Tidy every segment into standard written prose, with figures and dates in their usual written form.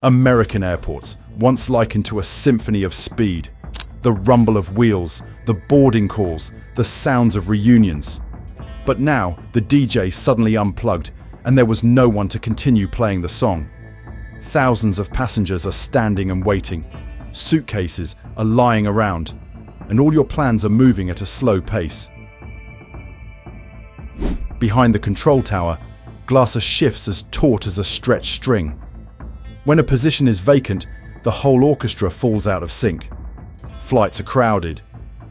American airports, once likened to a symphony of speed. The rumble of wheels, the boarding calls, the sounds of reunions. But now, the DJ suddenly unplugged, and there was no one to continue playing the song. Thousands of passengers are standing and waiting. Suitcases are lying around, and all your plans are moving at a slow pace. Behind the control tower, glass shifts as taut as a stretched string. When a position is vacant, the whole orchestra falls out of sync. Flights are crowded,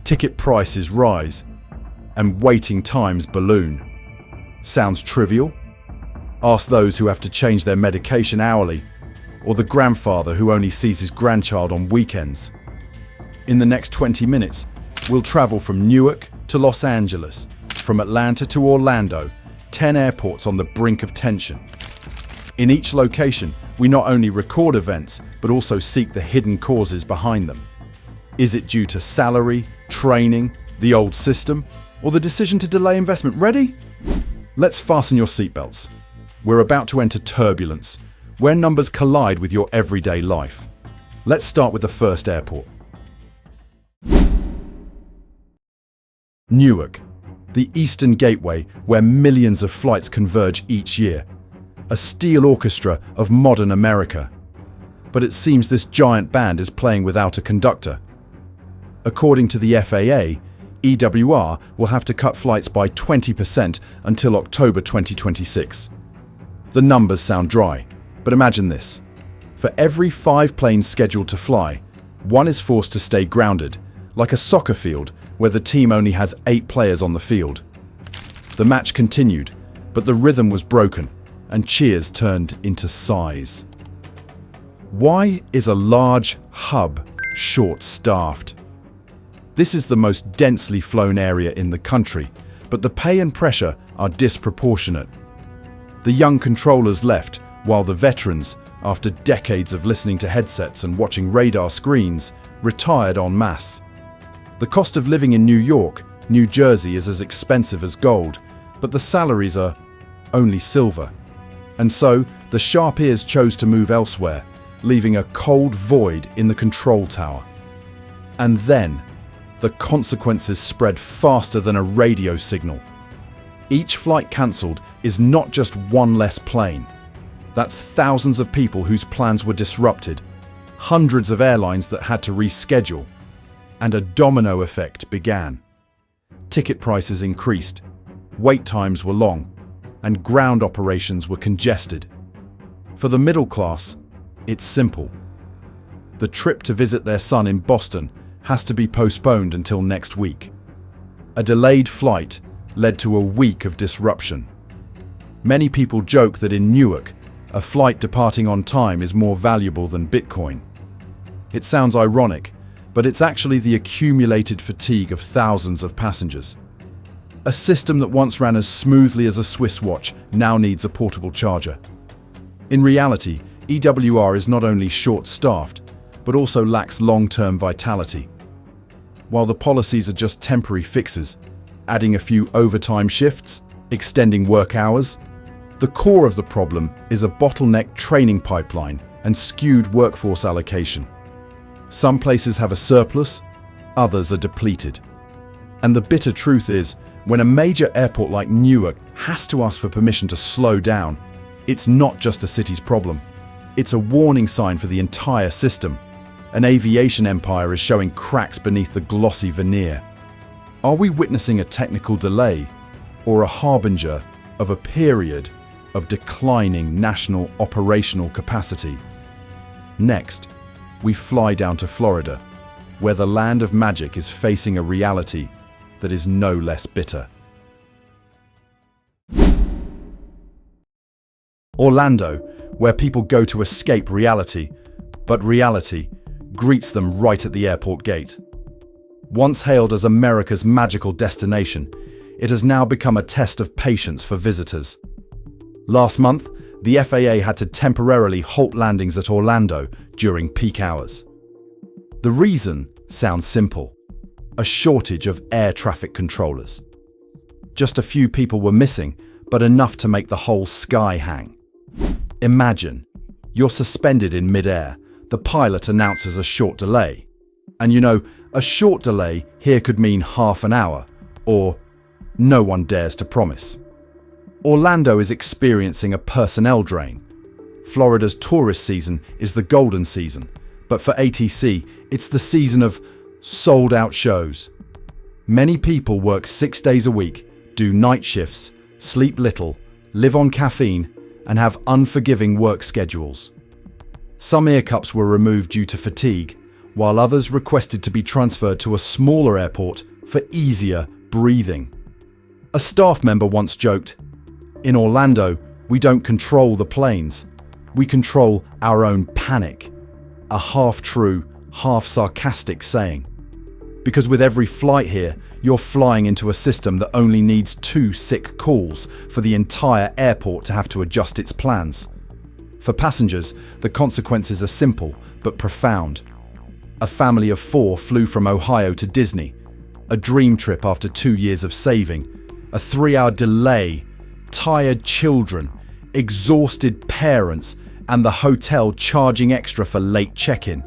ticket prices rise, and waiting times balloon. Sounds trivial? Ask those who have to change their medication hourly, or the grandfather who only sees his grandchild on weekends. In the next 20 minutes, we'll travel from Newark to Los Angeles, from Atlanta to Orlando, 10 airports on the brink of tension. In each location, we not only record events, but also seek the hidden causes behind them. Is it due to salary, training, the old system, or the decision to delay investment? Ready? Let's fasten your seatbelts. We're about to enter turbulence, where numbers collide with your everyday life. Let's start with the first airport. Newark, the eastern gateway where millions of flights converge each year. A steel orchestra of modern America. But it seems this giant band is playing without a conductor. According to the FAA, EWR will have to cut flights by 20% until October 2026. The numbers sound dry, but imagine this. For every 5 planes scheduled to fly, 1 is forced to stay grounded, like a soccer field where the team only has 8 players on the field. The match continued, but the rhythm was broken, and cheers turned into sighs. Why is a large hub short-staffed? This is the most densely flown area in the country, but the pay and pressure are disproportionate. The young controllers left, while the veterans, after decades of listening to headsets and watching radar screens, retired en masse. The cost of living in New York, New Jersey is as expensive as gold, but the salaries are only silver. And so, the sharp ears chose to move elsewhere, leaving a cold void in the control tower. And then, the consequences spread faster than a radio signal. Each flight cancelled is not just one less plane. That's thousands of people whose plans were disrupted, hundreds of airlines that had to reschedule, and a domino effect began. Ticket prices increased, wait times were long, and ground operations were congested. For the middle class, it's simple. The trip to visit their son in Boston has to be postponed until next week. A delayed flight led to a week of disruption. Many people joke that in Newark, a flight departing on time is more valuable than Bitcoin. It sounds ironic, but it's actually the accumulated fatigue of thousands of passengers. A system that once ran as smoothly as a Swiss watch now needs a portable charger. In reality, EWR is not only short-staffed, but also lacks long-term vitality. While the policies are just temporary fixes, adding a few overtime shifts, extending work hours, the core of the problem is a bottlenecked training pipeline and skewed workforce allocation. Some places have a surplus, others are depleted. And the bitter truth is, when a major airport like Newark has to ask for permission to slow down, it's not just a city's problem. It's a warning sign for the entire system. An aviation empire is showing cracks beneath the glossy veneer. Are we witnessing a technical delay or a harbinger of a period of declining national operational capacity? Next, we fly down to Florida, where the land of magic is facing a reality that is no less bitter. Orlando, where people go to escape reality, but reality greets them right at the airport gate. Once hailed as America's magical destination, it has now become a test of patience for visitors. Last month, the FAA had to temporarily halt landings at Orlando during peak hours. The reason sounds simple: a shortage of air traffic controllers. Just a few people were missing, but enough to make the whole sky hang. Imagine, You're suspended in mid-air. The pilot announces a short delay. And you know, a short delay here could mean half an hour, or no one dares to promise. Orlando is experiencing a personnel drain. Florida's tourist season is the golden season, but for ATC, it's the season of sold-out shows. Many people work 6 days a week, do night shifts, sleep little, live on caffeine, and have unforgiving work schedules. Some air cups were removed due to fatigue, while others requested to be transferred to a smaller airport for easier breathing. A staff member once joked, "In Orlando, we don't control the planes. We control our own panic." A half-true, half-sarcastic saying. Because with every flight here, you're flying into a system that only needs 2 sick calls for the entire airport to have to adjust its plans. For passengers, the consequences are simple but profound. A family of 4 flew from Ohio to Disney, a dream trip after 2 years of saving, a 3-hour delay, tired children, exhausted parents, and the hotel charging extra for late check-in.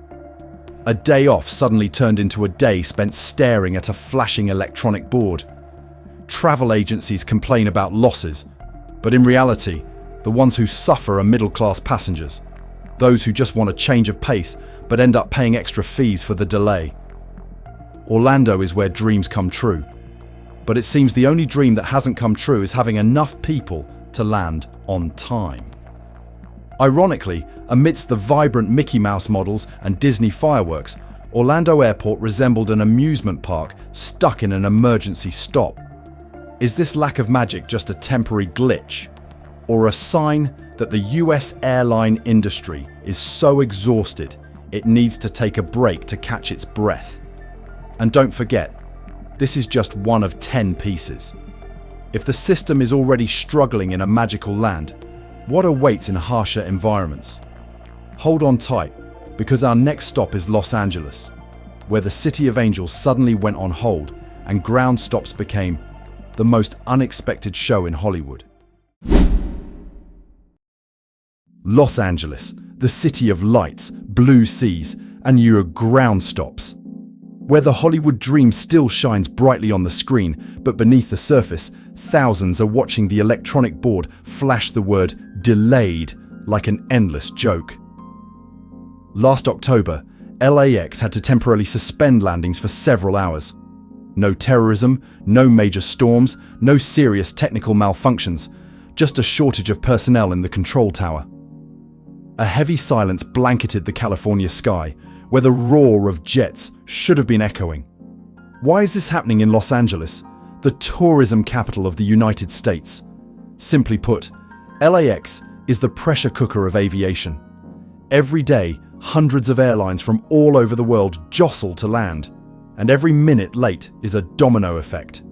A day off suddenly turned into a day spent staring at a flashing electronic board. Travel agencies complain about losses, but in reality, the ones who suffer are middle-class passengers, those who just want a change of pace but end up paying extra fees for the delay. Orlando is where dreams come true, but it seems the only dream that hasn't come true is having enough people to land on time. Ironically, amidst the vibrant Mickey Mouse models and Disney fireworks, Orlando Airport resembled an amusement park stuck in an emergency stop. Is this lack of magic just a temporary glitch, or a sign that the US airline industry is so exhausted it needs to take a break to catch its breath? And don't forget, this is just one of 10 pieces. If the system is already struggling in a magical land, what awaits in harsher environments? Hold on tight, because our next stop is Los Angeles, where the City of Angels suddenly went on hold and ground stops became the most unexpected show in Hollywood. Los Angeles, the city of lights, blue seas, and your ground stops. Where the Hollywood dream still shines brightly on the screen, but beneath the surface, thousands are watching the electronic board flash the word delayed like an endless joke. Last October, LAX had to temporarily suspend landings for several hours. No terrorism, no major storms, no serious technical malfunctions, just a shortage of personnel in the control tower. A heavy silence blanketed the California sky, where the roar of jets should have been echoing. Why is this happening in Los Angeles, the tourism capital of the United States? Simply put, LAX is the pressure cooker of aviation. Every day, hundreds of airlines from all over the world jostle to land, and every minute late is a domino effect.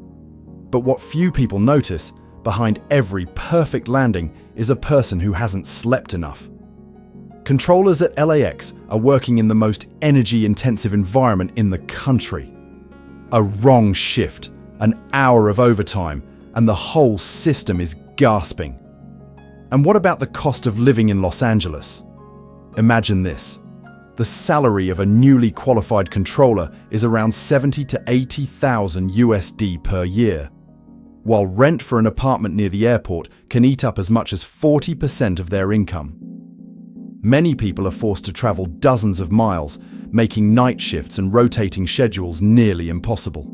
But what few people notice, behind every perfect landing is a person who hasn't slept enough. Controllers at LAX are working in the most energy-intensive environment in the country. A wrong shift, an hour of overtime, and the whole system is gasping. And what about the cost of living in Los Angeles? Imagine this. The salary of a newly qualified controller is around $70,000 to $80,000 USD per year, while rent for an apartment near the airport can eat up as much as 40% of their income. Many people are forced to travel dozens of miles, making night shifts and rotating schedules nearly impossible.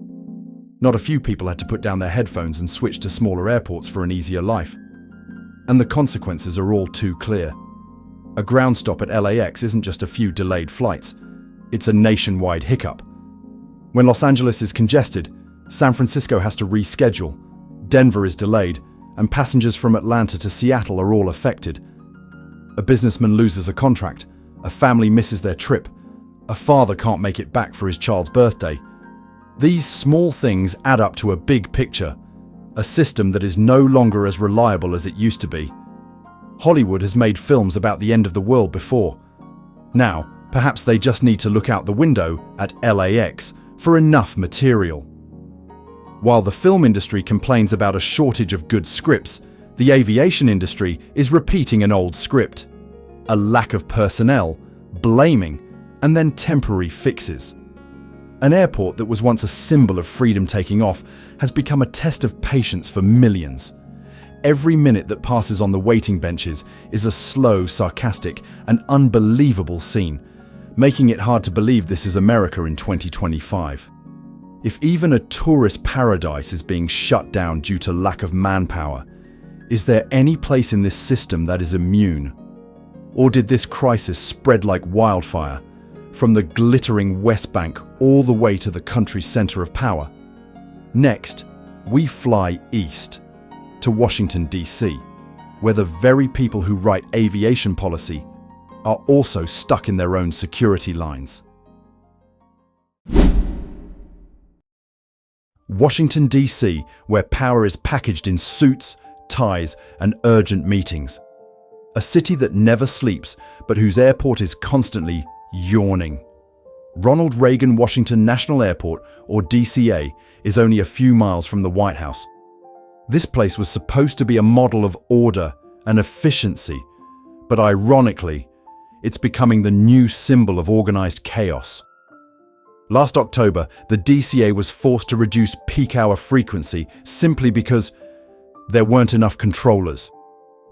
Not a few people had to put down their headphones and switch to smaller airports for an easier life. And the consequences are all too clear. A ground stop at LAX isn't just a few delayed flights, it's a nationwide hiccup. When Los Angeles is congested, San Francisco has to reschedule, Denver is delayed, and passengers from Atlanta to Seattle are all affected. A businessman loses a contract, a family misses their trip, a father can't make it back for his child's birthday. These small things add up to a big picture, a system that is no longer as reliable as it used to be. Hollywood has made films about the end of the world before. Now, perhaps they just need to look out the window at LAX for enough material. While the film industry complains about a shortage of good scripts, the aviation industry is repeating an old script. a lack of personnel, blaming, and then temporary fixes. An airport that was once a symbol of freedom taking off has become a test of patience for millions. Every minute that passes on the waiting benches is a slow, sarcastic, and unbelievable scene, making it hard to believe this is America in 2025. If even a tourist paradise is being shut down due to lack of manpower, is there any place in this system that is immune? Or did this crisis spread like wildfire, from the glittering West Bank all the way to the country's center of power? Next, we fly east, to Washington, D.C., where the very people who write aviation policy are also stuck in their own security lines. Washington, D.C., where power is packaged in suits, ties, and urgent meetings. A city that never sleeps, but whose airport is constantly yawning. Ronald Reagan Washington National Airport, or DCA, is only a few miles from the White House. This place was supposed to be a model of order and efficiency, but ironically, it's becoming the new symbol of organized chaos. Last October, the DCA was forced to reduce peak hour frequency simply because there weren't enough controllers.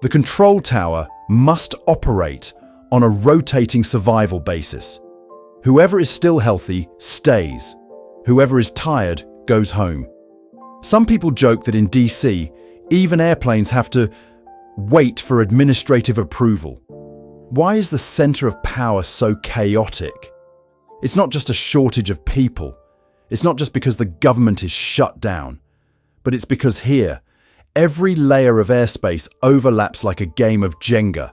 The control tower must operate on a rotating survival basis. Whoever is still healthy stays. Whoever is tired goes home. Some people joke that in DC, even airplanes have to wait for administrative approval. Why is the center of power so chaotic? It's not just a shortage of people. It's not just because the government is shut down, but it's because here, every layer of airspace overlaps like a game of Jenga.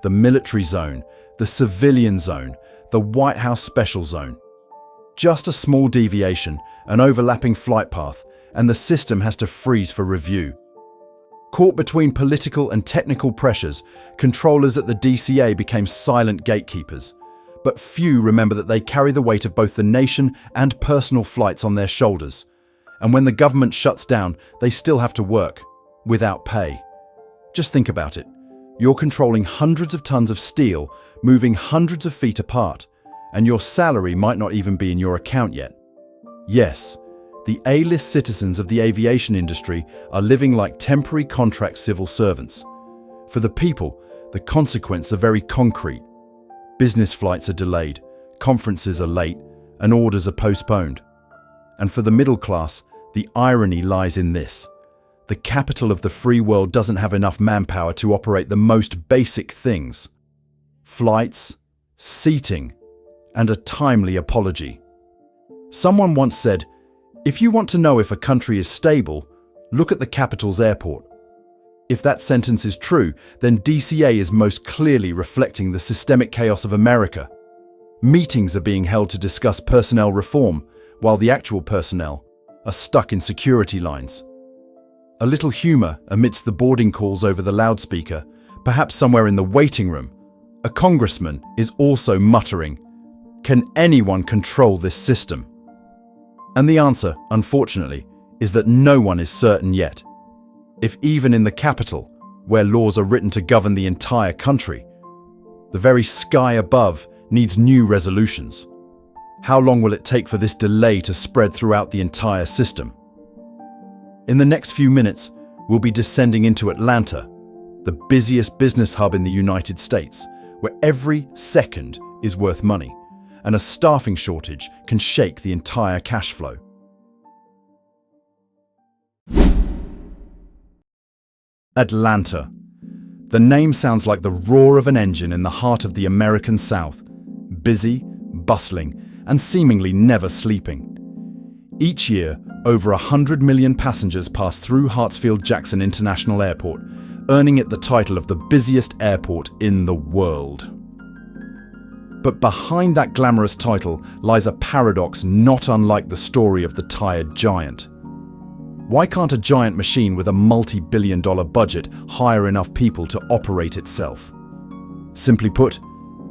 The military zone, the civilian zone, the White House special zone. Just a small deviation, an overlapping flight path, and the system has to freeze for review. Caught between political and technical pressures, controllers at the DCA became silent gatekeepers. But few remember that they carry the weight of both the nation and personal flights on their shoulders. And when the government shuts down, they still have to work, without pay. Just think about it. You're controlling hundreds of tons of steel, moving hundreds of feet apart, and your salary might not even be in your account yet. Yes, the A-list citizens of the aviation industry are living like temporary contract civil servants. For the people, the consequences are very concrete. Business flights are delayed, conferences are late, and orders are postponed. And for the middle class, the irony lies in this. The capital of the free world doesn't have enough manpower to operate the most basic things. Flights, seating, and a timely apology. Someone once said, if you want to know if a country is stable, look at the capital's airport. If that sentence is true, then DCA is most clearly reflecting the systemic chaos of America. Meetings are being held to discuss personnel reform, while the actual personnel are stuck in security lines. A little humor amidst the boarding calls over the loudspeaker, perhaps somewhere in the waiting room, a congressman is also muttering, "Can anyone control this system?" And the answer, unfortunately, is that no one is certain yet. If even in the capital, where laws are written to govern the entire country, the very sky above needs new resolutions. How long will it take for this delay to spread throughout the entire system? In the next few minutes, we'll be descending into Atlanta, the busiest business hub in the United States, where every second is worth money, and a staffing shortage can shake the entire cash flow. Atlanta. The name sounds like the roar of an engine in the heart of the American South, busy, bustling, and seemingly never sleeping. Each year, over 100 million passengers pass through Hartsfield-Jackson International Airport, earning it the title of the busiest airport in the world. But behind that glamorous title lies a paradox not unlike the story of the tired giant. Why can't a giant machine with a multi-billion-dollar budget hire enough people to operate itself? Simply put,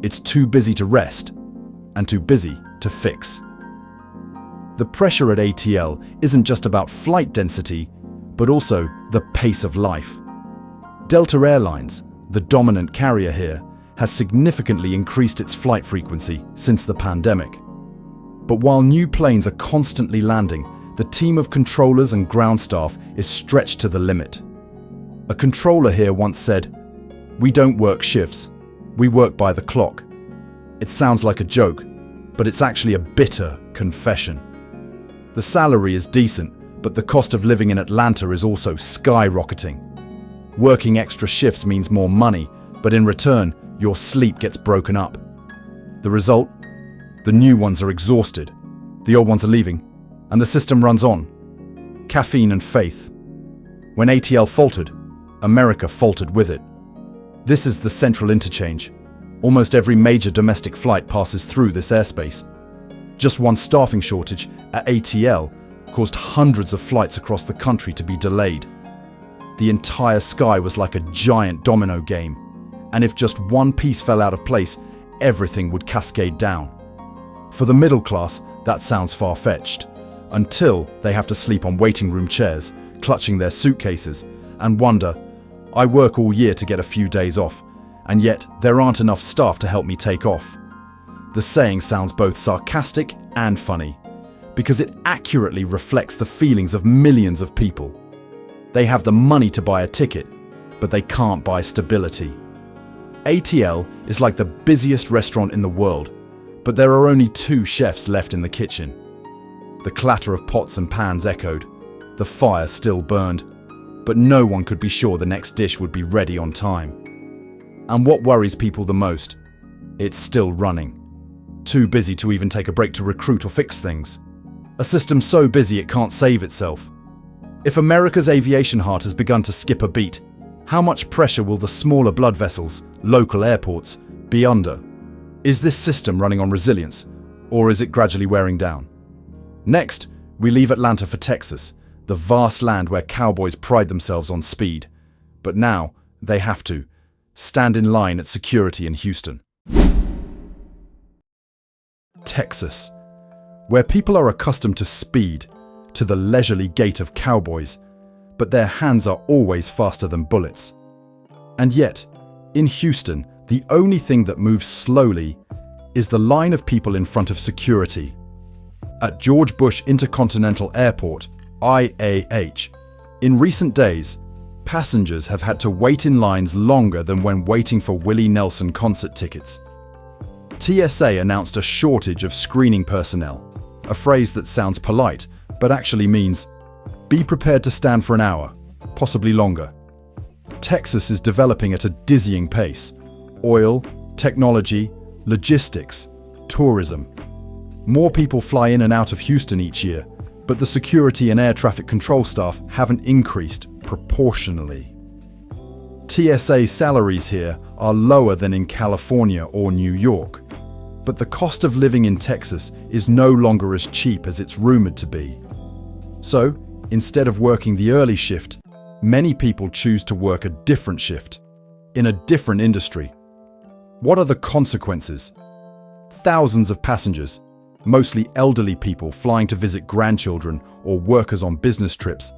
it's too busy to rest and too busy to fix. The pressure at ATL isn't just about flight density, but also the pace of life. Delta Airlines, the dominant carrier here, has significantly increased its flight frequency since the pandemic. But while new planes are constantly landing, the team of controllers and ground staff is stretched to the limit. A controller here once said, "We don't work shifts, we work by the clock." It sounds like a joke, but it's actually a bitter confession. The salary is decent, but the cost of living in Atlanta is also skyrocketing. Working extra shifts means more money, but in return, your sleep gets broken up. The result? The new ones are exhausted, the old ones are leaving, and the system runs on. Caffeine and faith. When ATL faltered, America faltered with it. This is the central interchange. Almost every major domestic flight passes through this airspace. Just one staffing shortage at ATL caused hundreds of flights across the country to be delayed. The entire sky was like a giant domino game, and if just one piece fell out of place, everything would cascade down. For the middle class, that sounds far-fetched, until they have to sleep on waiting room chairs, clutching their suitcases, and wonder, I work all year to get a few days off, and yet there aren't enough staff to help me take off. The saying sounds both sarcastic and funny, because it accurately reflects the feelings of millions of people. They have the money to buy a ticket, but they can't buy stability. ATL is like the busiest restaurant in the world, but there are only 2 chefs left in the kitchen. The clatter of pots and pans echoed. The fire still burned, but no one could be sure the next dish would be ready on time. And what worries people the most? It's still running. Too busy to even take a break to recruit or fix things. A system so busy it can't save itself. If America's aviation heart has begun to skip a beat, how much pressure will the smaller blood vessels, local airports, be under? Is this system running on resilience, or is it gradually wearing down? Next, we leave Atlanta for Texas, the vast land where cowboys pride themselves on speed. But now, they have to stand in line at security in Houston. Texas, where people are accustomed to speed, to the leisurely gait of cowboys, but their hands are always faster than bullets. And yet, in Houston, the only thing that moves slowly is the line of people in front of security. At George Bush Intercontinental Airport, IAH, in recent days, passengers have had to wait in lines longer than when waiting for Willie Nelson concert tickets. TSA announced a shortage of screening personnel, a phrase that sounds polite, but actually means, be prepared to stand for an hour, possibly longer. Texas is developing at a dizzying pace. Oil, technology, logistics, tourism. More people fly in and out of Houston each year, but the security and air traffic control staff haven't increased proportionally. TSA salaries here are lower than in California or New York, but the cost of living in Texas is no longer as cheap as it's rumored to be. So, instead of working the early shift, many people choose to work a different shift, in a different industry. What are the consequences? Thousands of passengers, mostly elderly people flying to visit grandchildren or workers on business trips,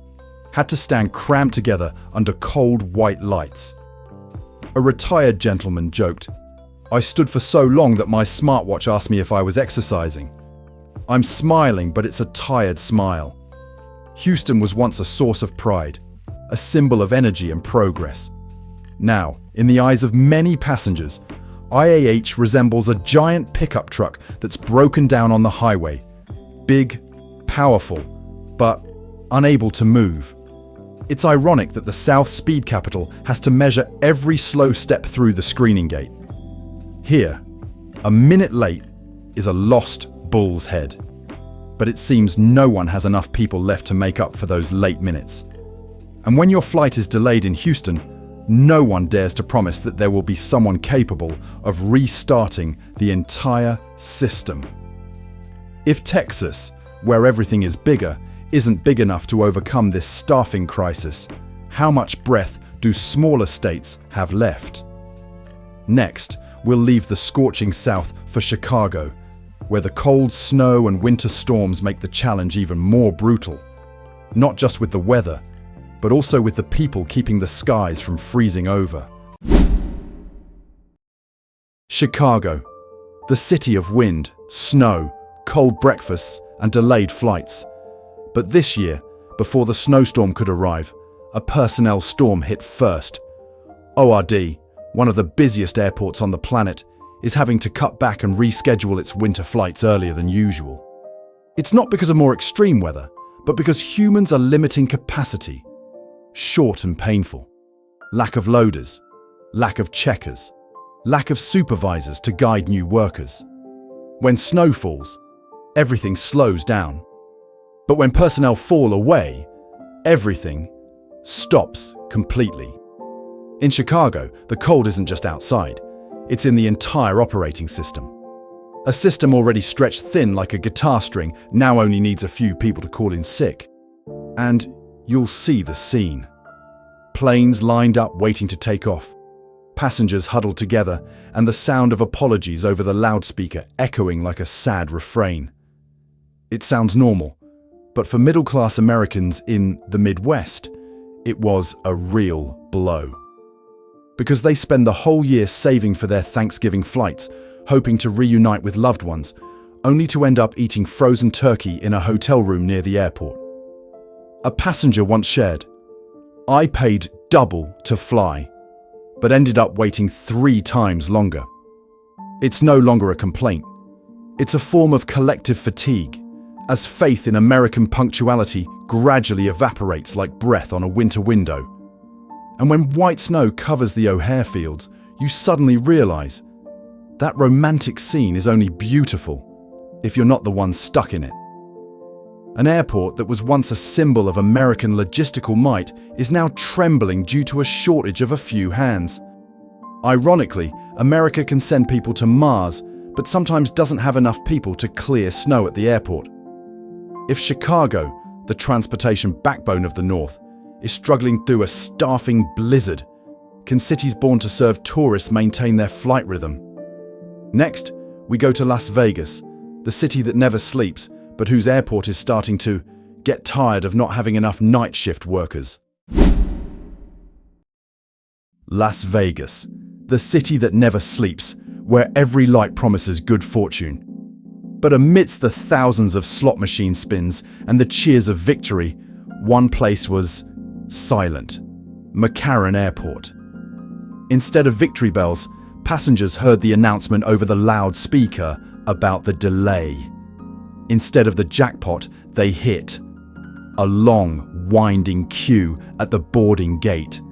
had to stand crammed together under cold white lights. A retired gentleman joked, "I stood for so long that my smartwatch asked me if I was exercising. I'm smiling, but it's a tired smile." Houston was once a source of pride, a symbol of energy and progress. Now, in the eyes of many passengers, IAH resembles a giant pickup truck that's broken down on the highway. Big, powerful, but unable to move. It's ironic that the South speed capital has to measure every slow step through the screening gate. Here, a minute late is a lost bull's head. But it seems no one has enough people left to make up for those late minutes. And when your flight is delayed in Houston, no one dares to promise that there will be someone capable of restarting the entire system. If Texas, where everything is bigger, isn't big enough to overcome this staffing crisis, how much breath do smaller states have left? Next, we'll leave the scorching South for Chicago, where the cold snow and winter storms make the challenge even more brutal. Not just with the weather, but also with the people keeping the skies from freezing over. Chicago, the city of wind, snow, cold breakfasts, and delayed flights. But this year, before the snowstorm could arrive, a personnel storm hit first. ORD, one of the busiest airports on the planet, is having to cut back and reschedule its winter flights earlier than usual. It's not because of more extreme weather, but because humans are limiting capacity. Short and painful. Lack of loaders. Lack of checkers. Lack of supervisors to guide new workers. When snow falls, everything slows down. But when personnel fall away, everything stops completely. In Chicago, the cold isn't just outside, it's in the entire operating system. A system already stretched thin like a guitar string now only needs a few people to call in sick. And you'll see the scene. Planes lined up waiting to take off. Passengers huddled together, and the sound of apologies over the loudspeaker echoing like a sad refrain. It sounds normal, but for middle-class Americans in the Midwest, it was a real blow. Because they spend the whole year saving for their Thanksgiving flights, hoping to reunite with loved ones, only to end up eating frozen turkey in a hotel room near the airport. A passenger once shared, "I paid double to fly, but ended up waiting 3 times longer." It's no longer a complaint. It's a form of collective fatigue, as faith in American punctuality gradually evaporates like breath on a winter window. And when white snow covers the O'Hare fields, you suddenly realize that romantic scene is only beautiful if you're not the one stuck in it. An airport that was once a symbol of American logistical might is now trembling due to a shortage of a few hands. Ironically, America can send people to Mars, but sometimes doesn't have enough people to clear snow at the airport. If Chicago, the transportation backbone of the North, is struggling through a staffing blizzard, can cities born to serve tourists maintain their flight rhythm? Next, we go to Las Vegas, the city that never sleeps, but whose airport is starting to get tired of not having enough night shift workers. Las Vegas, the city that never sleeps, where every light promises good fortune. But amidst the thousands of slot machine spins and the cheers of victory, one place was silent: McCarran Airport. Instead of victory bells, passengers heard the announcement over the loudspeaker about the delay. Instead of the jackpot, they hit a long, winding queue at the boarding gate.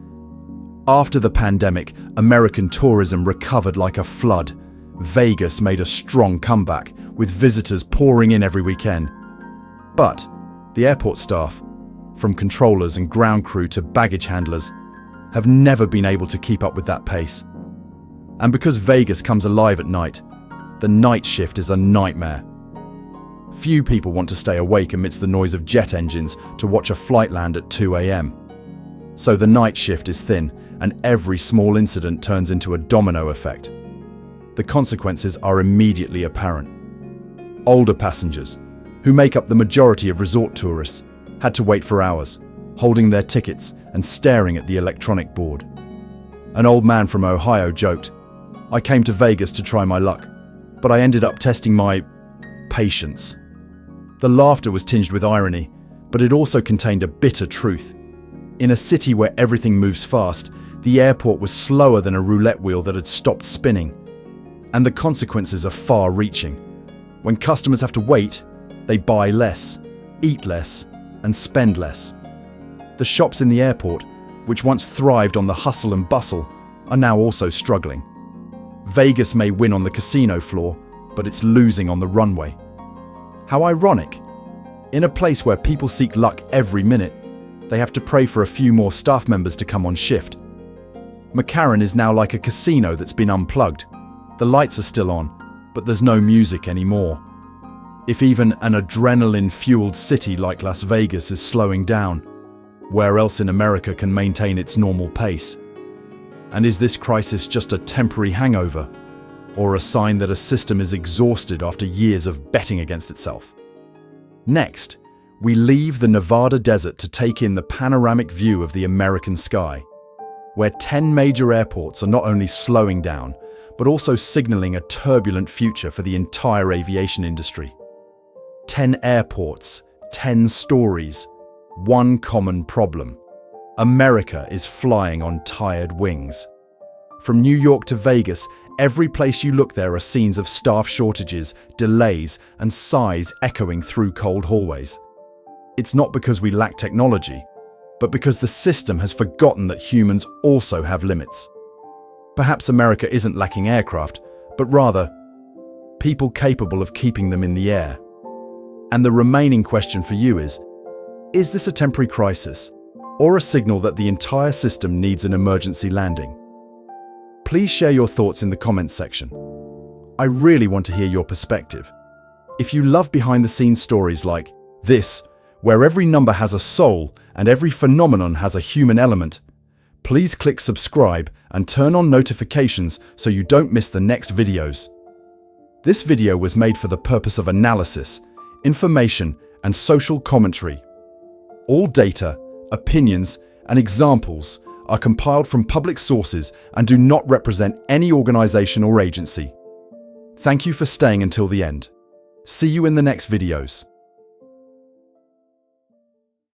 After the pandemic, American tourism recovered like a flood. Vegas made a strong comeback, with visitors pouring in every weekend. But the airport staff, from controllers and ground crew to baggage handlers, have never been able to keep up with that pace. And because Vegas comes alive at night, the night shift is a nightmare. Few people want to stay awake amidst the noise of jet engines to watch a flight land at 2 a.m. So the night shift is thin, and every small incident turns into a domino effect. The consequences are immediately apparent. Older passengers, who make up the majority of resort tourists, had to wait for hours, holding their tickets and staring at the electronic board. An old man from Ohio joked, "I came to Vegas to try my luck, but I ended up testing my patience." The laughter was tinged with irony, but it also contained a bitter truth. In a city where everything moves fast, the airport was slower than a roulette wheel that had stopped spinning. And the consequences are far-reaching. When customers have to wait, they buy less, eat less, and spend less. The shops in the airport, which once thrived on the hustle and bustle, are now also struggling. Vegas may win on the casino floor, but it's losing on the runway. How ironic. In a place where people seek luck every minute, they have to pray for a few more staff members to come on shift. McCarran is now like a casino that's been unplugged. The lights are still on, but there's no music anymore. If even an adrenaline-fueled city like Las Vegas is slowing down, where else in America can maintain its normal pace? And is this crisis just a temporary hangover, or a sign that a system is exhausted after years of betting against itself? Next, we leave the Nevada desert to take in the panoramic view of the American sky, where 10 major airports are not only slowing down, but also signaling a turbulent future for the entire aviation industry. 10 airports, 10 stories, one common problem. America is flying on tired wings. From New York to Vegas, every place you look there are scenes of staff shortages, delays, and sighs echoing through cold hallways. It's not because we lack technology, but because the system has forgotten that humans also have limits. Perhaps America isn't lacking aircraft, but rather people capable of keeping them in the air. And the remaining question for you is this a temporary crisis or a signal that the entire system needs an emergency landing? Please share your thoughts in the comments section. I really want to hear your perspective. If you love behind-the-scenes stories like this, where every number has a soul and every phenomenon has a human element, please click subscribe and turn on notifications so you don't miss the next videos. This video was made for the purpose of analysis, information, and social commentary. All data, opinions, and examples are compiled from public sources and do not represent any organization or agency. Thank you for staying until the end. See you in the next videos.